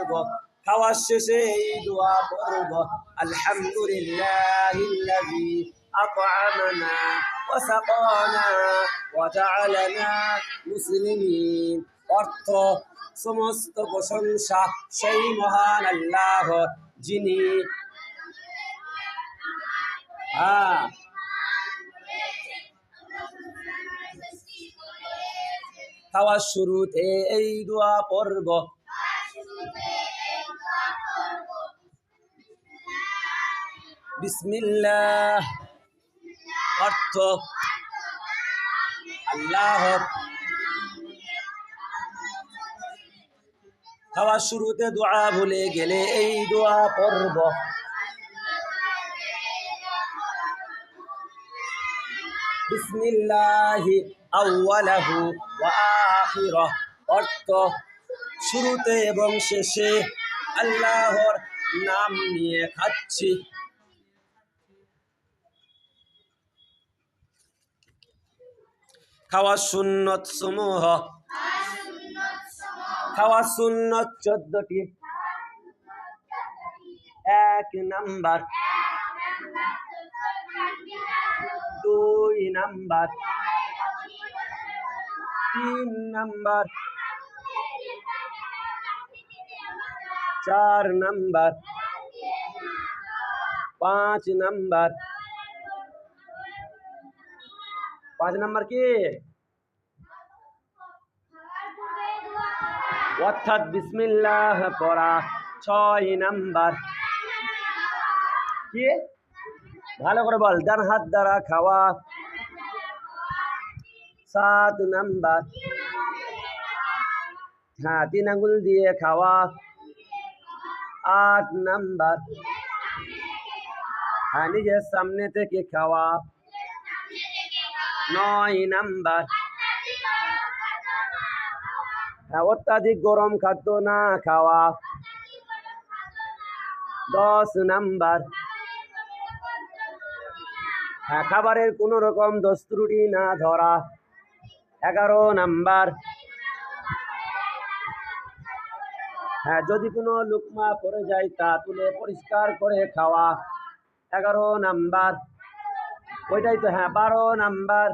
পড়ব, খাওয়ার শেষে এই দোয়া পড়ব, আলহামদুলিল্লাহিল্লাযী আত'আমানা ওয়া সাকানা ওয়া জা'আলানা মুসলিমিন। অর্থ, সমস্ত প্রশংসা সেই মহান আল্লাহর, যিনি খাওয়ার শুরুতে এই দোয়া পড়ব, বিসমিল্লাহ। অর্থ, আল্লাহর। খাওয়ার শুরুতে দোয়া ভুলে গেলে এই দোয়া পড়ব, বিসমিল্লাহি আউয়ালাহু ওয়া আখিরাহ। অর্থ, শুরুতে এবং শেষে আল্লাহর নাম নিয়ে খাচ্ছি। খাওয়ার সুন্নত সমূহ। খাওয়ার সুন্নত 14টি। 1 number, 2 number, 3 number, 4 number, 5 number. 5 number কি? অর্থাৎ বিসমিল্লাহ পড়া। 6 নাম্বার কি? ভালো করে বল। ডান হাত দ্বারা খাওয়া। 7 নাম্বার, 3 আঙ্গুল দিয়ে খাওয়া। 8 নাম্বার, নিজের সামনে থেকে খাওয়া। 9 নাম্বার, অত্যাধিক গরম খাদ্য না খাওয়া। 10 নাম্বার, খাবারের কোন রকম দোষ ত্রুটি না ধরা। 11 নাম্বার, যদি কোনো লুকমা পড়ে যায় তা তুলে পরিষ্কার করে খাওয়া। 11 নাম্বার, ওইটাই তো। 12 নাম্বার,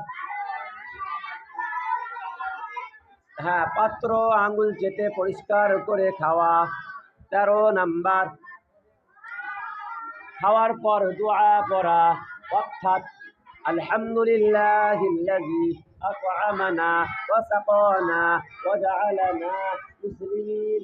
পাত্র আঙ্গুল চেটে পরিষ্কার করে খাওয়া। 13 নাম্বার, খাওয়ার পর দোয়া পড়া, অর্থাৎ আলহামদুলিল্লাহিল্লাযী আত'আমানা ওয়া সাকানা ওয়া জা'আলানা মুসলিমিন।